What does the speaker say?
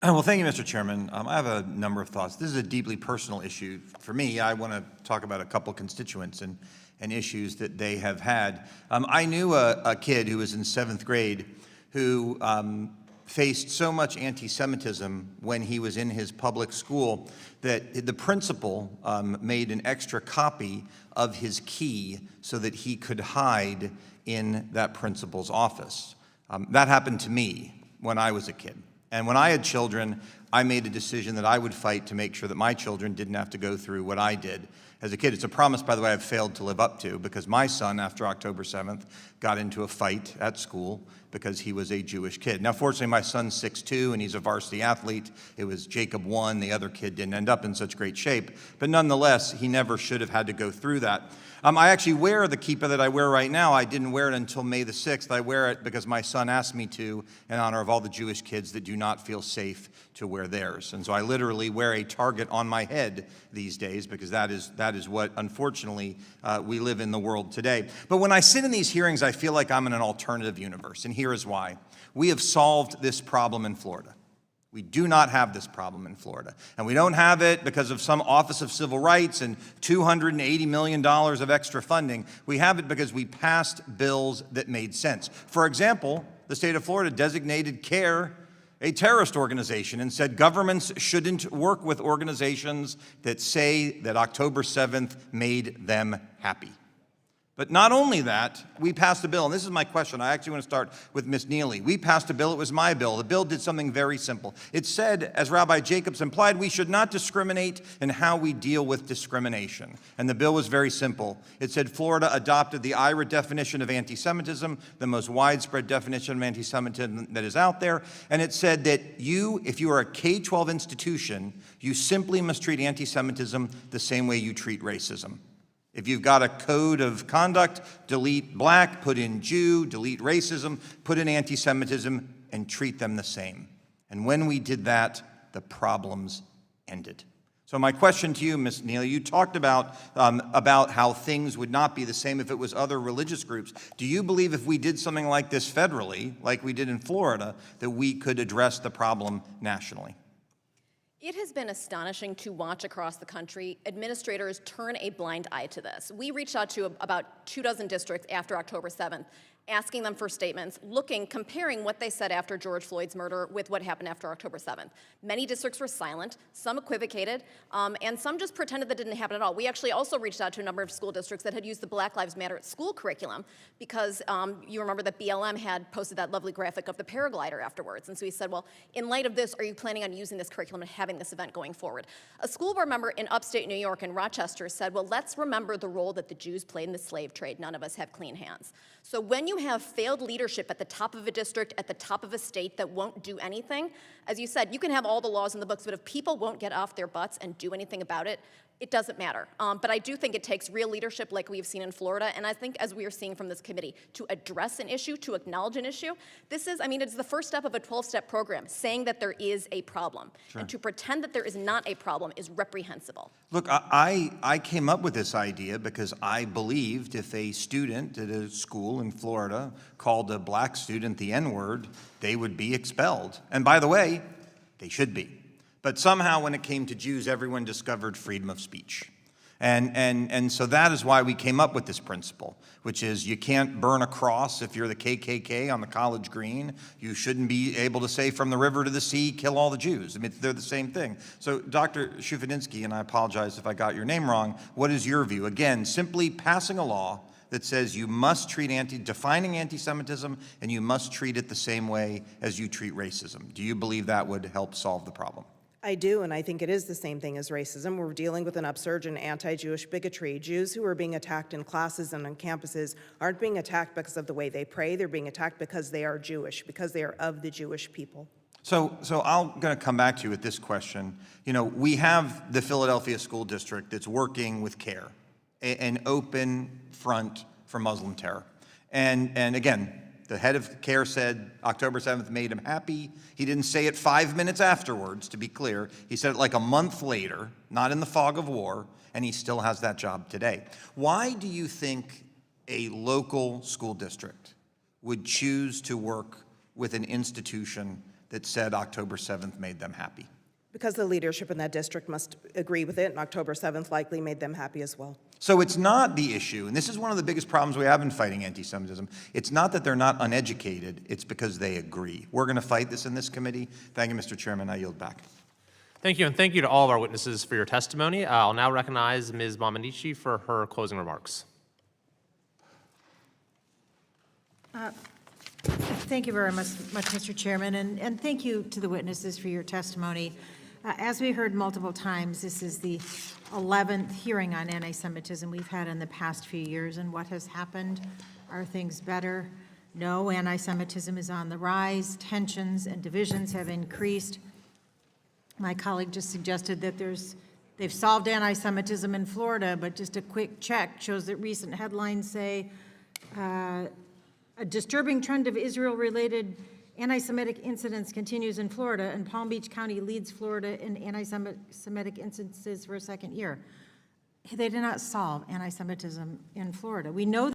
Well, thank you, Mr. Chairman. I have a number of thoughts. This is a deeply personal issue for me. I want to talk about a couple constituents and issues that they have had. I knew a kid who was in 7th grade who faced so much anti-Semitism when he was in his public school that the principal made an extra copy of his key so that he could hide in that principal's office. That happened to me when I was a kid. And when I had children, I made a decision that I would fight to make sure that my children didn't have to go through what I did as a kid. It's a promise, by the way, I've failed to live up to, because my son, after October 7th, got into a fight at school because he was a Jewish kid. Now, fortunately, my son's 6'2", and he's a varsity athlete. It was Jacob won. The other kid didn't end up in such great shape. But nonetheless, he never should have had to go through that. I actually wear the kippah that I wear right now. I didn't wear it until May the 6th. I wear it because my son asked me to, in honor of all the Jewish kids that do not feel safe to wear theirs. And so I literally wear a target on my head these days, because that is what, unfortunately, we live in the world today. But when I sit in these hearings, I feel like I'm in an alternative universe, and here is why. We have solved this problem in Florida. We do not have this problem in Florida. And we don't have it because of some Office of Civil Rights and $280 million of extra funding. We have it because we passed bills that made sense. For example, the state of Florida designated CARE a terrorist organization and said governments shouldn't work with organizations that say that October 7th made them happy. But not only that, we passed a bill, and this is my question. I actually want to start with Ms. Neely. We passed a bill. It was my bill. The bill did something very simple. It said, as Rabbi Jacobs implied, we should not discriminate in how we deal with discrimination. And the bill was very simple. It said Florida adopted the IRA definition of anti-Semitism, the most widespread definition of anti-Semitism that is out there. And it said that if you are a K-12 institution, you simply must treat anti-Semitism the same way you treat racism. If you've got a code of conduct, delete black, put in Jew, delete racism, put in anti-Semitism, and treat them the same. And when we did that, the problems ended. So my question to you, Ms. Neely, you talked about how things would not be the same if it was other religious groups. Do you believe if we did something like this federally, like we did in Florida, that we could address the problem nationally? It has been astonishing to watch across the country administrators turn a blind eye to this. We reached out to about 24 districts after October 7th, asking them for statements, comparing what they said after George Floyd's murder with what happened after October 7th. Many districts were silent, some equivocated, and some just pretended that didn't happen at all. We actually also reached out to a number of school districts that had used the Black Lives Matter at School curriculum, because you remember that BLM had posted that lovely graphic of the paraglider afterwards. And so we said, well, in light of this, are you planning on using this curriculum and having this event going forward? A school board member in upstate New York in Rochester said, well, let's remember the role that the Jews played in the slave trade. None of us have clean hands. So when you have failed leadership at the top of a district, at the top of a state that won't do anything, as you said, you can have all the laws in the books, but if people won't get off their butts and do anything about it, it doesn't matter. But I do think it takes real leadership like we've seen in Florida, and I think as we are seeing from this committee, to address an issue, to acknowledge an issue. This is, it's the first step of a 12-step program, saying that there is a problem. Sure. And to pretend that there is not a problem is reprehensible. Look, I came up with this idea because I believed if a student at a school in Florida called a black student the N-word, they would be expelled. And by the way, they should be. But somehow when it came to Jews, everyone discovered freedom of speech. And so that is why we came up with this principle, which is you can't burn a cross if you're the KKK on the college green. You shouldn't be able to say from the river to the sea, kill all the Jews. They're the same thing. So Dr. Shufadinsky, and I apologize if I got your name wrong, what is your view? Again, simply passing a law that says you must treat defining anti-Semitism, and you must treat it the same way as you treat racism. Do you believe that would help solve the problem? I do, and I think it is the same thing as racism. We're dealing with an upsurge in anti-Jewish bigotry. Jews who are being attacked in classes and on campuses aren't being attacked because of the way they pray. They're being attacked because they are Jewish, because they are of the Jewish people. So I'm going to come back to you with this question. We have the Philadelphia School District that's working with CARE, an open front for Muslim terror. And again, the head of CARE said October 7th made him happy. He didn't say it 5 minutes afterwards, to be clear. He said it like a month later, not in the fog of war, and he still has that job today. Why do you think a local school district would choose to work with an institution that said October 7th made them happy? Because the leadership in that district must agree with it, and October 7th likely made them happy as well. So it's not the issue, and this is one of the biggest problems we have in fighting anti-Semitism. It's not that they're not uneducated, it's because they agree. We're going to fight this in this committee. Thank you, Mr. Chairman. I yield back. Thank you, and thank you to all of our witnesses for your testimony. I'll now recognize Ms. Mominici for her closing remarks. Thank you very much, Mr. Chairman, and thank you to the witnesses for your testimony. As we heard multiple times, this is the 11th hearing on anti-Semitism we've had in the past few years, and what has happened? Are things better? No, anti-Semitism is on the rise. Tensions and divisions have increased. My colleague just suggested that they've solved anti-Semitism in Florida, but just a quick check shows that recent headlines say a disturbing trend of Israel-related anti-Semitic incidents continues in Florida, and Palm Beach County leads Florida in anti-Semitic instances for a second year. They did not solve anti-Semitism in Florida. We know